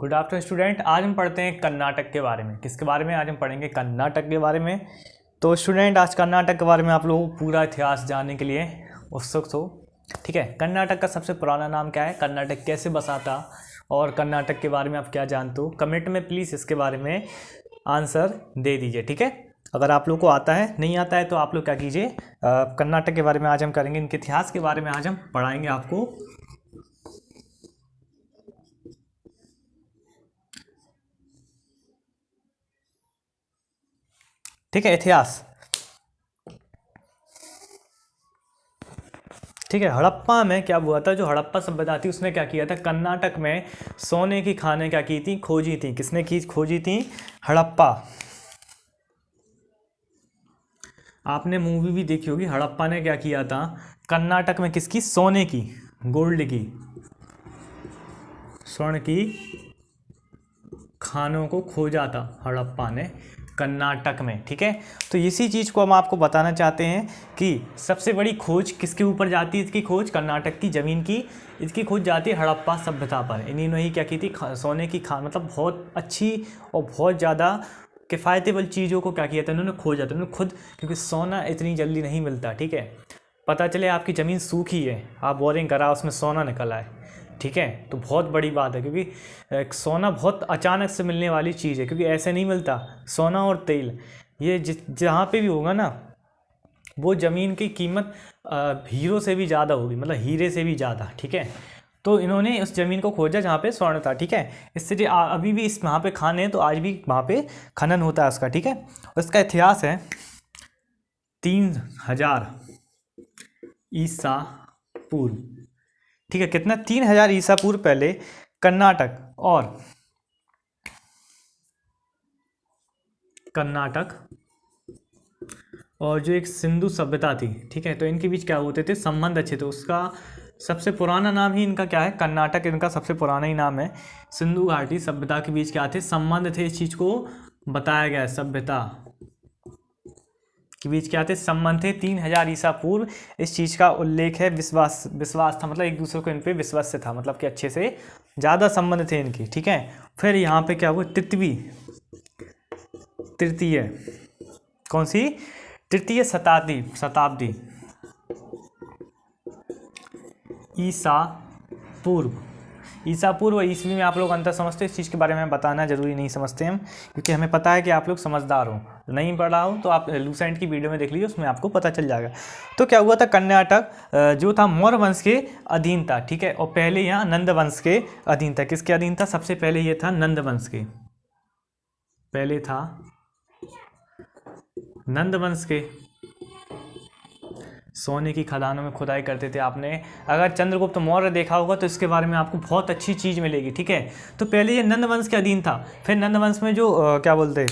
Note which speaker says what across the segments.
Speaker 1: Good afternoon student. आज हम पढ़ते हैं कर्नाटक के बारे में। किसके बारे में? आज हम पढ़ेंगे कर्नाटक के बारे में। तो स्टूडेंट, आज कर्नाटक के बारे में आप लोगों को पूरा इतिहास जानने के लिए उत्सुक हो। ठीक है, कर्नाटक का सबसे पुराना नाम क्या है, कर्नाटक कैसे बसा था और कर्नाटक के बारे में आप क्या जानते हो, कमेंट में प्लीज़ इसके बारे में आंसर दे दीजिए। ठीक है, अगर आप लोग को आता है, नहीं आता है तो आप लोग क्या कीजिए, कर्नाटक के बारे में आज हम करेंगे, इनके इतिहास के बारे में आज हम पढ़ाएंगे आपको। ठीक है, इतिहास। ठीक है, हड़प्पा में क्या हुआ था, जो हड़प्पा सभ्यता थी उसने क्या किया था, कर्नाटक में सोने की खानें क्या की थी, खोजी थी। किसने की खोजी थी? हड़प्पा। आपने मूवी भी देखी होगी, हड़प्पा ने क्या किया था कर्नाटक में, किसकी? सोने की, गोल्ड की, स्वर्ण की खानों को खोजा था हड़प्पा ने कर्नाटक में। ठीक है, तो इसी चीज़ को हम आपको बताना चाहते हैं कि सबसे बड़ी खोज किसके ऊपर जाती है? इसकी खोज कर्नाटक की ज़मीन की, इसकी खोज जाती है हड़प्पा सभ्यता पर। इन्होंने ही क्या की थी, सोने की खान, मतलब बहुत अच्छी और बहुत ज़्यादा किफ़ायतेबल चीज़ों को क्या किया था, इन्होंने खोजा था। इन्होंने खुद, क्योंकि सोना इतनी जल्दी नहीं मिलता। ठीक है, पता चले आपकी ज़मीन सूखी है, आप बोरिंग करा, उसमें सोना निकला है। ठीक है, तो बहुत बड़ी बात है, क्योंकि सोना बहुत अचानक से मिलने वाली चीज़ है, क्योंकि ऐसे नहीं मिलता। सोना और तेल ये जहाँ पे भी होगा ना, वो ज़मीन की कीमत हीरो से भी ज़्यादा होगी, मतलब हीरे से भी ज़्यादा। ठीक है, तो इन्होंने उस ज़मीन को खोजा जहाँ पे स्वर्ण था। ठीक है, इससे जो अभी भी इस वहाँ पे खान है, तो आज भी वहाँ पे खनन होता है उसका। ठीक है, उसका इतिहास है 3000 ईसा पूर्व। ठीक है, कितना? 3000 ईसा पूर्व पहले कर्नाटक और जो एक सिंधु सभ्यता थी। ठीक है, तो इनके बीच क्या होते थे, संबंध अच्छे थे। उसका सबसे पुराना नाम ही इनका क्या है, कर्नाटक, इनका सबसे पुराना ही नाम है। सिंधु घाटी सभ्यता के बीच क्या थे, संबंध थे। इस चीज़ को बताया गया है, सभ्यता के बीच क्या थे, संबंध थे। 3000 ईसा पूर्व इस चीज़ का उल्लेख है। विश्वास था, मतलब एक दूसरे को इन पे विश्वास से था, मतलब कि अच्छे से ज़्यादा संबंध थे इनकी। ठीक है, फिर यहाँ पे क्या हुआ, तृतीय कौन सी? तृतीय शताब्दी ईसा पूर्व और ईस्वी में आप लोग अंतर समझते हैं। इस चीज़ के बारे में बताना जरूरी नहीं समझते हम, क्योंकि हमें पता है कि आप लोग समझदार हो। नहीं पढ़ा हो तो आप लूसेंट की वीडियो में देख लीजिए, उसमें आपको पता चल जाएगा। तो क्या हुआ था, कर्नाटक जो था मौर्य वंश के अधीन था। ठीक है, और पहले यहाँ नंद वंश के अधीन था। किसके अधीन था? सबसे पहले ये था नंद वंश के, पहले था नंद वंश के। सोने की खदानों में खुदाई करते थे। आपने अगर चंद्रगुप्त मौर्य देखा होगा तो इसके बारे में आपको बहुत अच्छी चीज़ मिलेगी। ठीक है, तो पहले ये नंद वंश के अधीन था। फिर नंद वंश में जो क्या बोलते,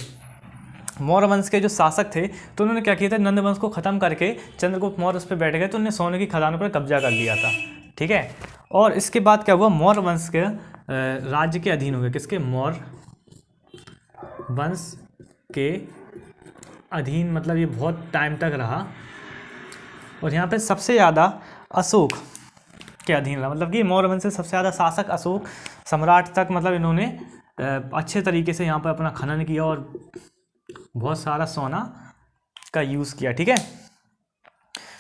Speaker 1: मौर्य वंश के जो शासक थे, तो उन्होंने क्या किया था, नंद वंश को ख़त्म करके चंद्रगुप्त मौर्य उस पर बैठ गए, तो उन्होंने सोने की खदानों पर कब्जा कर लिया था। ठीक है, और इसके बाद क्या हुआ, मौर्य वंश के राज्य के अधीन हो गए। किसके? मौर्य वंश के अधीन, मतलब ये बहुत टाइम तक रहा। और यहाँ पे सबसे ज़्यादा अशोक के अधीन रहा, मतलब कि मौर्य वंश से सबसे ज़्यादा शासक अशोक सम्राट तक, मतलब इन्होंने अच्छे तरीके से यहाँ पर अपना खनन किया और बहुत सारा सोना का यूज़ किया। ठीक है,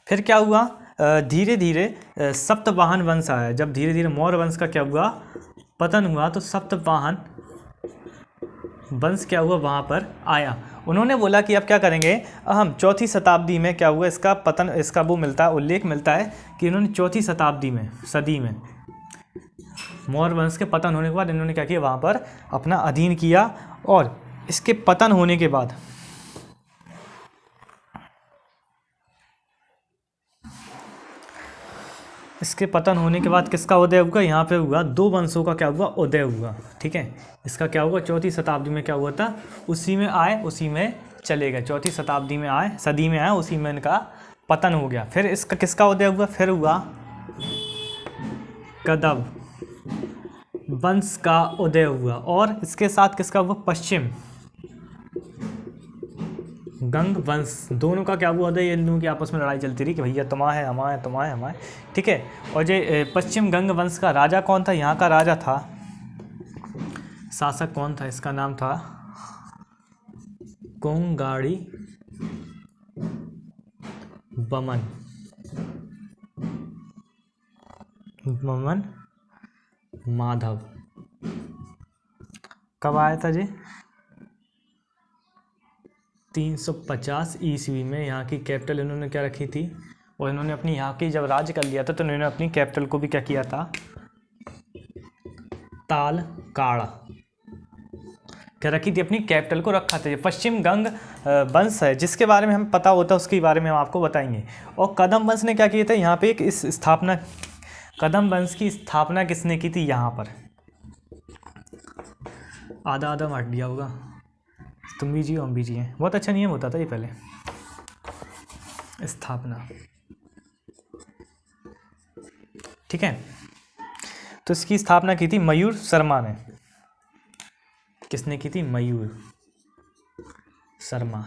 Speaker 1: फिर क्या हुआ, धीरे धीरे सप्तवाहन वंश आया। जब धीरे धीरे मौर्य वंश का क्या हुआ, पतन हुआ, तो सप्तवाहन वंश क्या हुआ, वहाँ पर आया। उन्होंने बोला कि अब क्या करेंगे, हम 4वीं शताब्दी में क्या हुआ, इसका पतन, इसका वो मिलता है, उल्लेख मिलता है कि इन्होंने 4वीं सदी में मौर्य वंश के पतन होने के बाद इन्होंने क्या किया, वहाँ पर अपना अधीन किया। और इसके पतन होने के बाद किसका उदय हुआ, यहाँ पे हुआ, 2 वंशों का क्या हुआ, उदय हुआ। ठीक है, इसका क्या हुआ, 4वीं शताब्दी में क्या हुआ था, उसी में आए, उसी में चले गए। 4वीं शताब्दी में आए, सदी में आए, उसी में इनका पतन हो गया। फिर इसका किसका उदय हुआ, फिर हुआ कदंब वंश का उदय हुआ। और इसके साथ किसका हुआ, पश्चिम गंग वंश, दोनों का क्या हुआ उदय, इन दोनों की आपस में लड़ाई चलती रही कि भैया तुम्हारे हमारे। ठीक है, और जो पश्चिम गंग वंश का राजा कौन था, यहाँ का राजा था शासक कौन था? इसका नाम था कोंगाड़ी बमन माधव। कब आया था जी? 350 ईस्वी में। यहाँ की कैपिटल इन्होंने क्या रखी थी? और इन्होंने अपनी यहाँ की जब राज्य कर लिया था तो इन्होंने अपनी कैपिटल को भी क्या किया था? तालकाड़ा क्या रखी थी? अपनी कैपिटल को रखा था। पश्चिम गंग वंश है जिसके बारे में हमें पता होता है, उसके बारे में हम आपको बताएंगे। और कदम वंश ने क्या किया था? यहाँ पे एक इस स्थापना, कदम वंश की स्थापना किसने की थी? यहाँ पर आधा आधा बांट दिया होगा, तुम भी जियो हम भी जिए। बहुत अच्छा नियम होता था ये पहले, स्थापना। ठीक है, तो इसकी स्थापना की थी मयूर शर्मा ने। किसने की थी? मयूर शर्मा।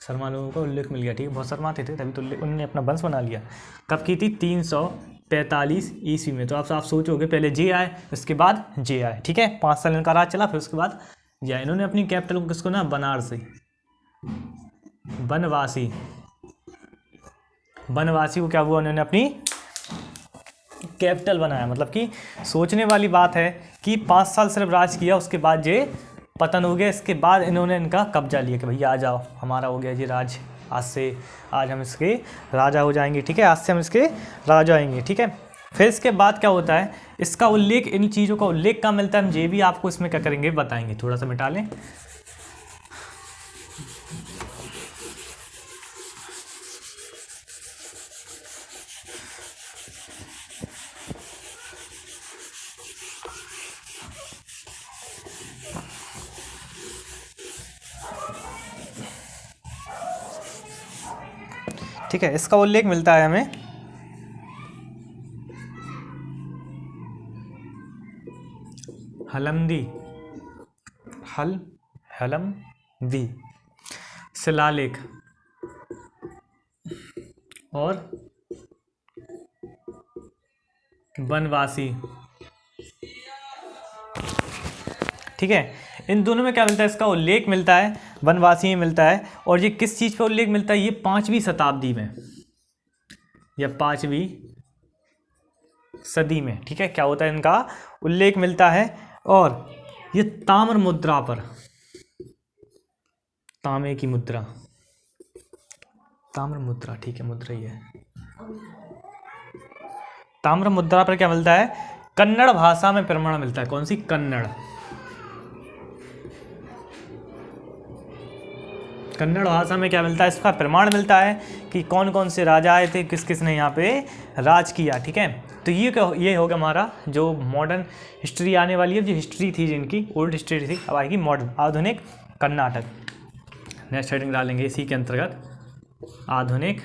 Speaker 1: शर्मा लोगों को उल्लेख मिल गया, ठीक है, बहुत शर्माते थे तभी तो उन्होंने अपना वंश बना लिया। कब की थी? 345 ईस्वी में। तो आप सोचोगे पहले जे आए उसके बाद जे आए, ठीक है, 5 साल इनका राज चला, फिर उसके बाद जे आए। इन्होंने अपनी कैपिटल को किसको ना? बनारसी, बनवासी को क्या हुआ? उन्होंने अपनी कैपिटल बनाया। मतलब कि सोचने वाली बात है कि 5 साल सिर्फ राज किया, उसके बाद जे पतन हो गया। इसके बाद इन्होंने इनका कब्जा लिया कि भैया आ जाओ, हमारा हो गया जी राज, आज हम इसके राजा हो जाएंगे, ठीक है, आज से हम इसके राजा आएंगे, ठीक है। फिर इसके बाद क्या होता है? इसका उल्लेख, इन चीज़ों का उल्लेख कहाँ मिलता है? हम ये भी आपको इसमें क्या करेंगे? बताएंगे। थोड़ा सा मिटा लें। ठीक है, इसका उल्लेख मिलता है हमें हलमदी शिलालेख और बनवासी। ठीक है, इन दोनों में क्या मिलता है? इसका उल्लेख मिलता है, बनवासी में मिलता है। और ये किस चीज़ पे उल्लेख मिलता है? ये 5वीं शताब्दी में या 5वीं सदी में, ठीक है। क्या होता है? इनका उल्लेख मिलता है। और ये ताम्र मुद्रा पर, तांबे की मुद्रा, ताम्र मुद्रा, ठीक है, मुद्रा ही है। ताम्र मुद्रा पर क्या मिलता है? कन्नड़ भाषा में प्रमाण मिलता है। कौन सी? कन्नड़ भाषा में क्या मिलता है? इसका प्रमाण मिलता है कि कौन कौन से राजा आए थे, किस किस ने यहाँ पे राज किया, ठीक है। तो ये होगा हमारा जो मॉडर्न हिस्ट्री आने वाली है। जो हिस्ट्री थी जिनकी ओल्ड हिस्ट्री थी, अब आएगी मॉडर्न, आधुनिक कर्नाटक। नेक्स्ट हेडिंग डालेंगे इसी के अंतर्गत, आधुनिक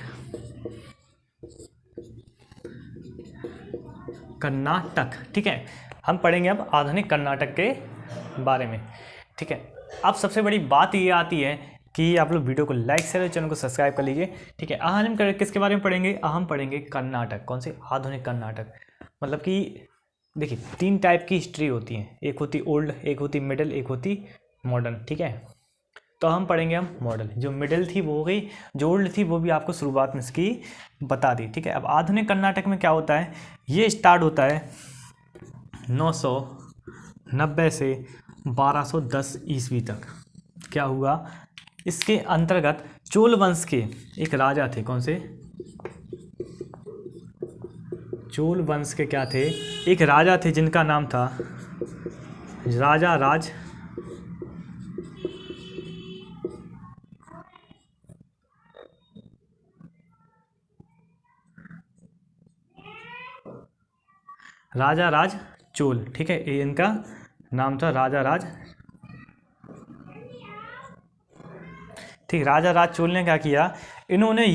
Speaker 1: कर्नाटक, ठीक है। हम पढ़ेंगे अब आधुनिक कर्नाटक के बारे में, ठीक है। अब सबसे बड़ी बात ये आती है कि आप लोग वीडियो को लाइक शेयर और चैनल को सब्सक्राइब कर लीजिए, ठीक है। आज हम किसके बारे में पढ़ेंगे? हम पढ़ेंगे कर्नाटक। कौन से? आधुनिक कर्नाटक। मतलब कि देखिए 3 टाइप की हिस्ट्री होती है, एक होती ओल्ड, एक होती मिडिल, एक होती मॉडर्न, ठीक है। तो हम पढ़ेंगे मॉडल। जो मिडिल थी वो हो गई, जो ओल्ड थी वो भी आपको शुरुआत में इसकी बता दी, ठीक है। अब आधुनिक कर्नाटक में क्या होता है? ये स्टार्ट होता है 990 से 1210 ईस्वी तक। क्या हुआ? इसके अंतर्गत चोल वंश के एक राजा थे। कौन से? चोल वंश के क्या थे? एक राजा थे जिनका नाम था राजा राज चोल, ठीक है। ये इनका नाम था राजा राज, ठीक। राजा राज चोल ने क्या किया? इन्होंने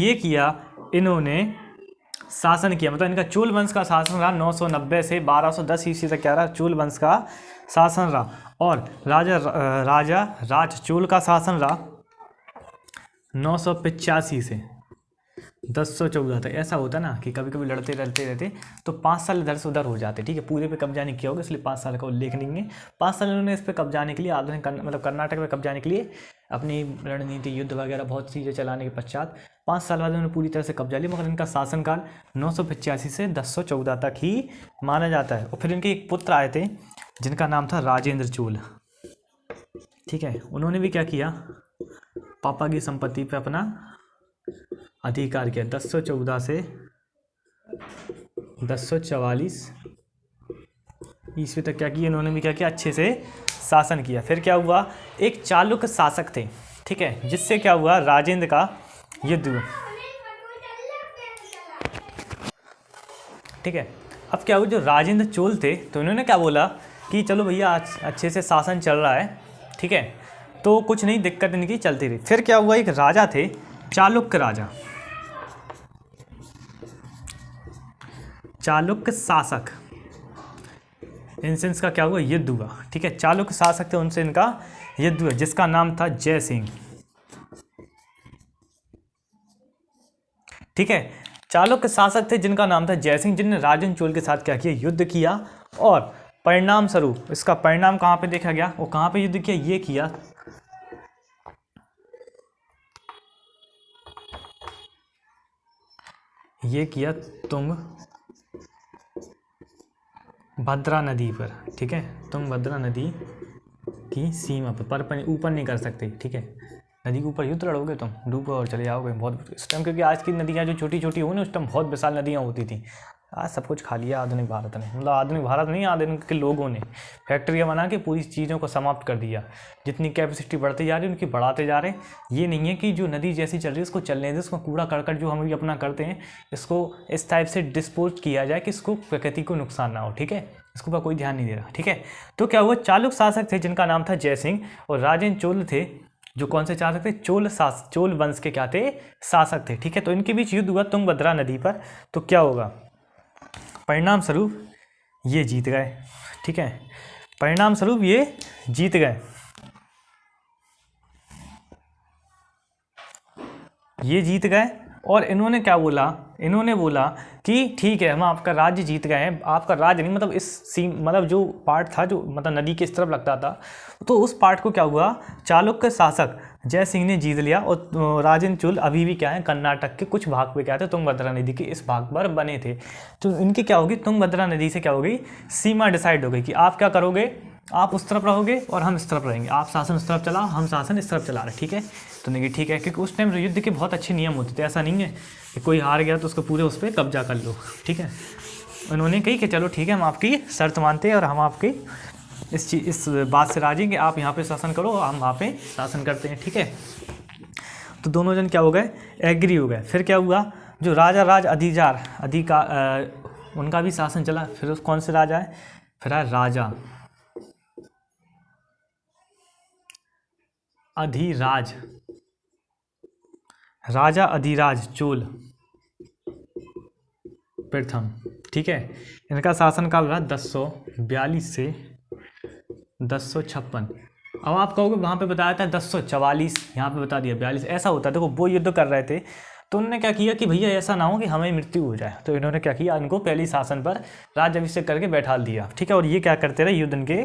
Speaker 1: शासन किया। मतलब इनका चोल वंश का शासन रहा 990 से 1210 ईस्वी तक। क्या रहा? चोल वंश का शासन रहा। और राजा राज चोल का शासन रहा 985 से 1014 तक। ऐसा होता ना कि कभी कभी लड़ते लड़ते रहते तो 5 साल इधर से उधर हो जाते, ठीक है। पूरे पे कब्जा नहीं किया होगा, इसलिए 5 साल का उल्लेख नहीं है। 5 साल इन्होंने इस पे कब्जाने के लिए आधुनिक मतलब कर्नाटक में कब्जाने के लिए अपनी रणनीति, युद्ध वगैरह बहुत चीज़ें चलाने के पश्चात 5 साल बाद उन्होंने पूरी तरह से कब्जा लिया। मगर इनका शासनकाल 985 से 1014 तक ही माना जाता है। और फिर इनके एक पुत्र आए थे जिनका नाम था राजेंद्र चोल, ठीक है। उन्होंने भी क्या किया, पापा की संपत्ति पे अपना अधिकार किया। 1014 से 1044 ईस्वी तक क्या किया इन्होंने भी, क्या किया, अच्छे से शासन किया। फिर क्या हुआ, एक चालुक्य शासक थे, ठीक है, जिससे क्या हुआ, राजेंद्र का युद्ध हुआ, ठीक है। अब क्या हुआ, जो राजेंद्र चोल थे तो इन्होंने क्या बोला कि चलो भैया अच्छे से शासन चल रहा है, ठीक है, तो कुछ नहीं, दिक्कत इनकी चलती रही। फिर क्या हुआ, एक राजा थे चालुक्य राजा, चालुक्य शासक, इनसे इसका क्या हुआ, युद्ध हुआ, ठीक है। चालुक्य शासक थे, उनसे इनका युद्ध हुआ, जिसका नाम था जय सिंह, ठीक है। चालुक्य शासक थे जिनका नाम था जय सिंह, जिनने राजेंद्र चोल के साथ क्या किया, युद्ध किया। और परिणाम स्वरूप इसका परिणाम कहाँ पे देखा गया, वो कहाँ पे युद्ध किया, ये किया तुंगभद्रा नदी पर, ठीक है। तुंगभद्रा नदी की सीमा पर ऊपर नहीं कर सकते, ठीक है। नदी के ऊपर युद्ध लड़ोगे तुम, डूबो और चले जाओगे बहुत उस टाइम, क्योंकि आज की नदियाँ जो छोटी छोटी हुई ना, उस टाइम बहुत विशाल नदियाँ होती थी। आज सब कुछ खा लिया आधुनिक भारत ने, मतलब आधुनिक भारत नहीं, आधुनिक के लोगों ने फैक्ट्रियाँ बना के पूरी चीज़ों को समाप्त कर दिया। जितनी कैपेसिटी बढ़ती जा रही है उनकी बढ़ाते जा रहे हैं। ये नहीं है कि जो नदी जैसी चल रही है उसको चलने दें, उसको कूड़ा करकट जो हम भी अपना करते हैं इसको इस टाइप से डिस्पोज किया जाए कि इसको प्रकृति को नुकसान ना हो, ठीक है। इसके ऊपर कोई ध्यान नहीं दे रहा, ठीक है। तो क्या हुआ, चालुक्य शासक थे जिनका नाम था जय सिंह, और राजेंद्र चोल थे जो कौन से शासक थे, चोल वंश के क्या थे, शासक थे, ठीक है। तो इनके बीच युद्ध हुआ तुंगभद्रा नदी पर। तो क्या होगा, परिणाम स्वरूप ये जीत गए, ठीक है। परिणाम स्वरूप ये जीत गए, ये जीत गए। और इन्होंने क्या बोला, इन्होंने बोला कि ठीक है, हम आपका राज्य जीत गए हैं। आपका राज्य नहीं, मतलब इस मतलब जो पार्ट था, जो मतलब नदी के इस तरफ लगता था, तो उस पार्ट को क्या हुआ, चालुक्य शासक जय सिंह ने जीत लिया। और राजेंद्र चोल अभी भी क्या है, कर्नाटक के कुछ भाग पे क्या थे, तुंगभद्रा नदी के इस भाग पर बने थे। तो इनकी क्या होगी, तुंगभद्रा नदी से क्या होगी, सीमा डिसाइड हो गई कि आप क्या करोगे, आप उस तरफ रहोगे और हम इस तरफ रहेंगे, आप शासन उस तरफ चलाओ, हम शासन इस तरफ चला रहे, ठीक है। तो नहीं, ठीक है, क्योंकि उस टाइम युद्ध के बहुत अच्छे नियम होते थे। ऐसा नहीं है कि कोई हार गया तो उसको पूरे उस पर कब्जा कर लो, ठीक है। उन्होंने कही कि चलो ठीक है, हम आपकी शर्त मानते हैं और हम आपकी इस बात से राजी कि आप यहाँ पे शासन करो, हम वहाँ पे शासन करते हैं, ठीक है। तो दोनों जन क्या हो गए, एग्री हो गए। फिर क्या हुआ, जो राजा उनका भी शासन चला। फिर उस कौन से राजा है, फिर आया राजा अधिराज चोल प्रथम, ठीक है। इनका शासनकाल रहा 1042 से 1056। अब आप कहोगे वहाँ पे बताया था 1044, यहाँ पे बता दिया 42। ऐसा होता है, देखो वो युद्ध कर रहे थे तो उन्होंने क्या किया कि भैया ऐसा ना हो कि हमें मृत्यु हो जाए, तो इन्होंने क्या किया, इनको पहली शासन पर राज्याभिषेक करके बैठा दिया, ठीक है। और ये क्या करते रहे, युद्ध, इनके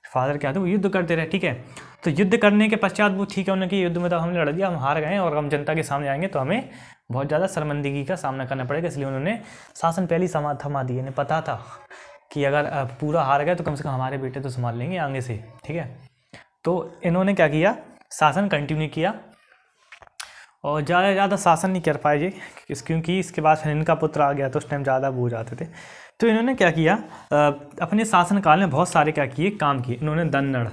Speaker 1: फादर क्या थे, वो युद्ध करते रहे, ठीक है। तो युद्ध करने के पश्चात वो ठीक है, उन्होंने युद्ध में तो हमने लड़ दिया, हम हार गए और हम जनता के सामने आएंगे तो हमें बहुत ज़्यादा शर्मिंदगी का सामना करना पड़ेगा, इसलिए उन्होंने शासन पहले थमा दिए। इन्हें पता था कि अगर पूरा हार गए तो कम से कम हमारे बेटे तो संभाल लेंगे आगे से, ठीक है। तो इन्होंने क्या किया, शासन कंटिन्यू किया और ज़्यादा शासन नहीं कर पाए ये, क्योंकि इसके बाद फिर इनका पुत्र आ गया तो उस टाइम ज़्यादा वो हो जाते थे। तो इन्होंने क्या किया, अपने शासनकाल में बहुत सारे क्या किए, काम किए। इन्होंने दन्नड़,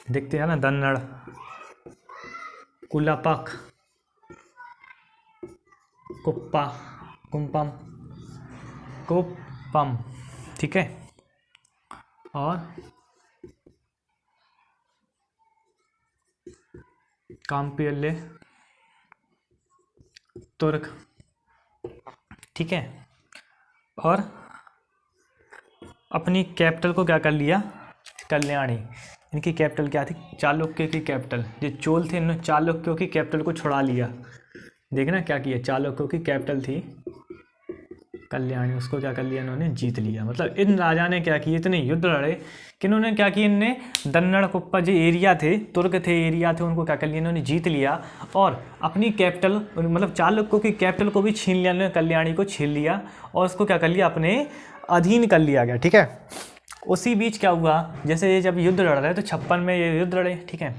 Speaker 1: देखते हैं ना, दन्नड़, कुलापक, कुप्पम, ठीक है, और काम्पियल्ले, तुर्क, ठीक है। और अपनी कैपिटल को क्या कर लिया, कल्याणी। इनकी कैपिटल क्या थी, चालुक्य की कैपिटल। जो चोल थे इन्होंने चालुक्यों की कैपिटल को छुड़ा लिया, देखना क्या किया, चालुक्यों की कैपिटल थी कल्याणी, उसको क्या कर लिया इन्होंने, जीत लिया। मतलब इन राजा ने क्या किया, इतने युद्ध लड़े कि इन्होंने क्या किया, इनने दन्नड़ कुप्पा जो एरिया थे, तुर्क थे, एरिया थे, उनको क्या कर लिया इन्होंने, जीत लिया। और अपनी कैपिटल मतलब चालुक्यों की कैपिटल को भी छीन लिया इन्होंने, कल्याणी को छीन लिया और उसको क्या कर लिया, अपने अधीन कर लिया गया। ठीक है। उसी बीच क्या हुआ, जैसे ये जब युद्ध लड़ रहे तो 56 में ये युद्ध लड़े। ठीक है।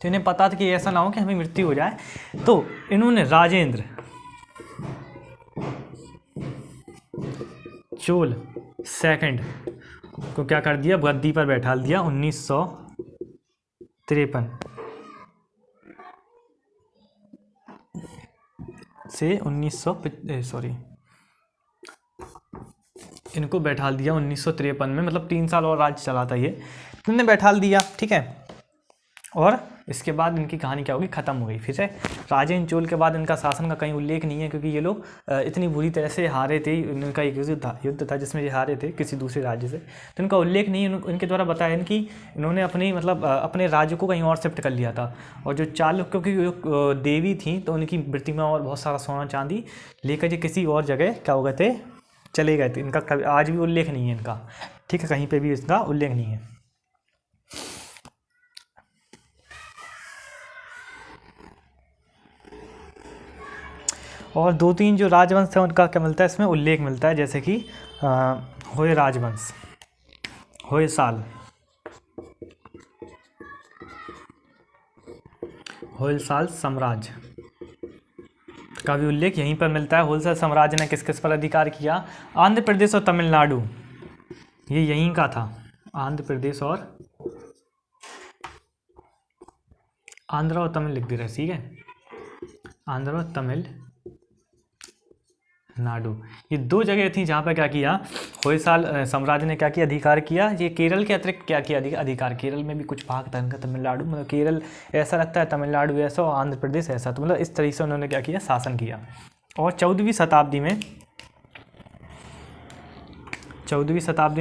Speaker 1: तो इन्हें पता था कि ऐसा ना हो कि हमें मृत्यु हो जाए, तो इन्होंने राजेंद्र चोल सेकंड को क्या कर दिया, गद्दी पर बैठा दिया 1953 से 1900 इनको बैठा दिया 1953 में, मतलब 3 साल और राज चला था ये, इन्होंने बैठा दिया। ठीक है। और इसके बाद इनकी कहानी क्या होगी, ख़त्म हो गई। फिर से राजेंद्र चोल के बाद इनका शासन का कहीं उल्लेख नहीं है, क्योंकि ये लोग इतनी बुरी तरह से हारे थे। इनका एक युद्ध था जिसमें ये हारे थे किसी दूसरे राज्य से, तो इनका उल्लेख नहीं है। इनके द्वारा बताया कि इन्होंने अपनी मतलब अपने राज्य को कहीं और शिफ्ट कर लिया था, और जो चालुक्यों की देवी थी तो उनकी प्रतिमा और बहुत सारा सोना चांदी लेकर ये किसी और जगह क्या हो गए थे, चले गए थे। इनका आज भी उल्लेख नहीं है इनका। ठीक है, कहीं पे भी इसका उल्लेख नहीं है। और 2-3 जो राजवंश है उनका क्या मिलता है, इसमें उल्लेख मिलता है, जैसे कि होय राजवंश, होयसाल, होयसाल साम्राज्य का भी उल्लेख यहीं पर मिलता है। होयसाल साम्राज्य ने किस किस पर अधिकार किया, आंध्र प्रदेश और तमिलनाडु, ये यहीं का था। आंध्र प्रदेश और आंध्र और तमिल लिख दे रहे, ठीक है, आंध्र और तमिल नाडु, ये 2 जगह थी जहाँ पर क्या किया, होयसाल साम्राज्य ने क्या किया, अधिकार किया। ये केरल के अतिरिक्त क्या किया अधिकार, केरल में भी कुछ भाग था इनका, तमिलनाडु मतलब केरल ऐसा लगता है, तमिलनाडु ऐसा और आंध्र प्रदेश ऐसा, तो मतलब इस तरीके से उन्होंने क्या किया, शासन किया। और 14वीं शताब्दी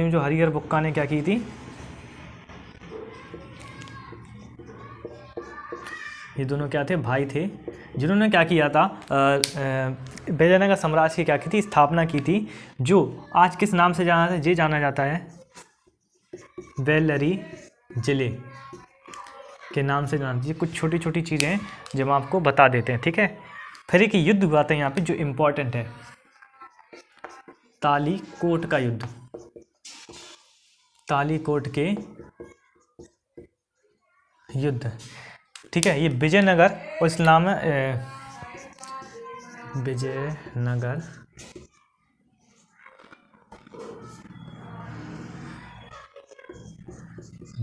Speaker 1: में जो हरिहर बुक्का ने क्या की थी, ये दोनों क्या थे, भाई थे, जिन्होंने क्या किया था, विजयनगर साम्राज्य की क्या की थी, स्थापना की थी, जो आज किस नाम से जाना जाता है, बेल्लरी जिले के नाम से जाना। ये कुछ छोटी छोटी चीज़ें हैं जो हम आपको बता देते हैं। ठीक है। फिर एक युद्ध हुआ था यहाँ पे जो इम्पोर्टेंट है, तालीकोट का युद्ध, तालीकोट के युद्ध। ठीक है। ये विजयनगर और इस्लाम विजयनगर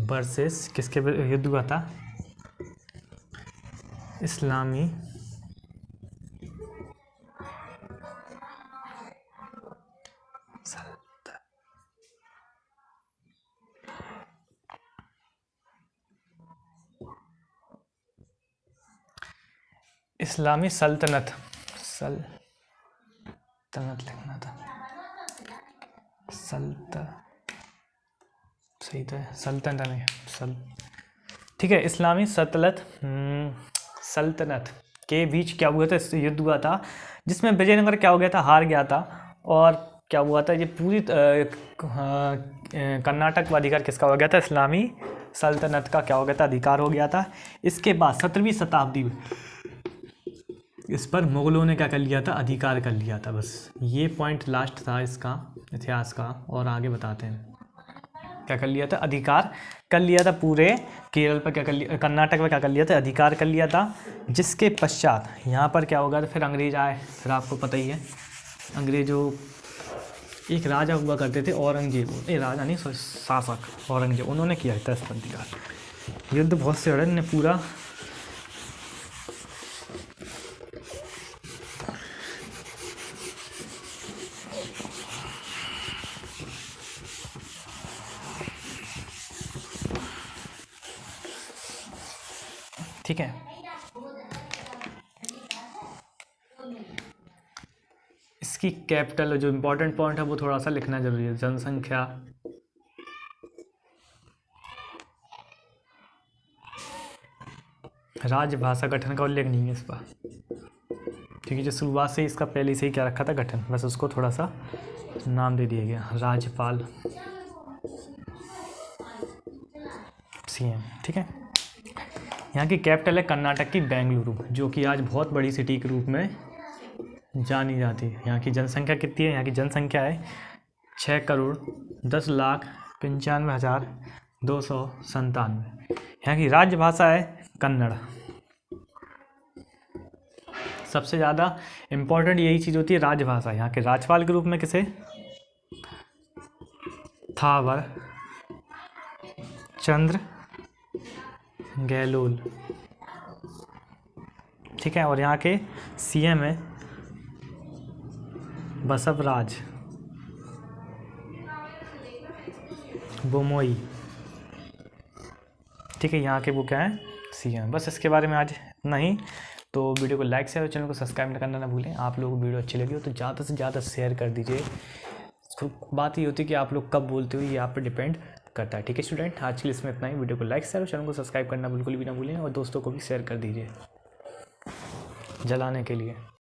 Speaker 1: वर्सेस किसके युद्ध हुआ था, इस्लामी सल्तनत लिखना था, सही तो है, सल्तनत नहीं ठीक है। इस्लामी सल्तनत के बीच क्या हुआ था, युद्ध हुआ था जिसमें विजयनगर क्या हो गया था, हार गया था। और क्या हुआ था, ये पूरी कर्नाटक का अधिकार किसका हो गया था, इस्लामी सल्तनत का क्या हो गया था, अधिकार हो गया था। इसके बाद 17वीं शताब्दी में इस पर मुगलों ने क्या कर लिया था, अधिकार कर लिया था। बस ये पॉइंट लास्ट था इसका इतिहास का, और आगे बताते हैं। क्या कर लिया था, अधिकार कर लिया था पूरे केरल पर, क्या कर लिया, कर्नाटक पर क्या कर लिया था, अधिकार कर लिया था। जिसके पश्चात यहाँ पर क्या होगा, तो फिर अंग्रेज आए। फिर आपको पता ही है, अंग्रेजों एक राजा हुआ करते थे औरंगजेब, राजा नहीं सॉरी शासक औरंगजेब, उन्होंने किया था इस पर अधिकार। युद्ध बहुत से लड़े ने पूरा। ठीक है। इसकी कैपिटल जो इम्पोर्टेंट पॉइंट है वो थोड़ा सा लिखना जरूरी है, जनसंख्या, राजभाषा गठन का उल्लेख नहीं है इस पर, क्योंकि जो शुरुआत से इसका पहले से ही क्या रखा था गठन, बस उसको थोड़ा सा नाम दे दिया गया राज्यपाल CM। ठीक है, यहाँ की कैपिटल है कर्नाटक की बेंगलुरु, जो कि आज बहुत बड़ी सिटी के रूप में जानी जाती है। यहाँ की जनसंख्या कितनी है? यहाँ की जनसंख्या है 6,10,95,297। यहाँ की राज्यभाषा है कन्नड़। सबसे ज़्यादा इम्पोर्टेंट यही चीज़ होती है, राजभाषा। यहाँ के राज्यपाल के रूप में किसे? थावर चंद्र गहलोत। ठीक है, और यहाँ के CM है बसवराज बोमोई। ठीक है, यहाँ के वो क्या है? CM। बस इसके बारे में आज इतना ही। तो वीडियो को लाइक शेयर और चैनल को सब्सक्राइब करना ना भूलें। आप लोगों को वीडियो अच्छी लगी हो तो ज़्यादा से ज़्यादा शेयर कर दीजिए। तो बात ये होती है कि आप लोग कब बोलते हो, ये आप पर डिपेंड करता है। ठीक है स्टूडेंट, आज के लिए इसमें इतना ही। वीडियो को लाइक शेयर और चैनल को सब्सक्राइब करना बिल्कुल भी ना भूलें, और दोस्तों को भी शेयर कर दीजिए जलाने के लिए।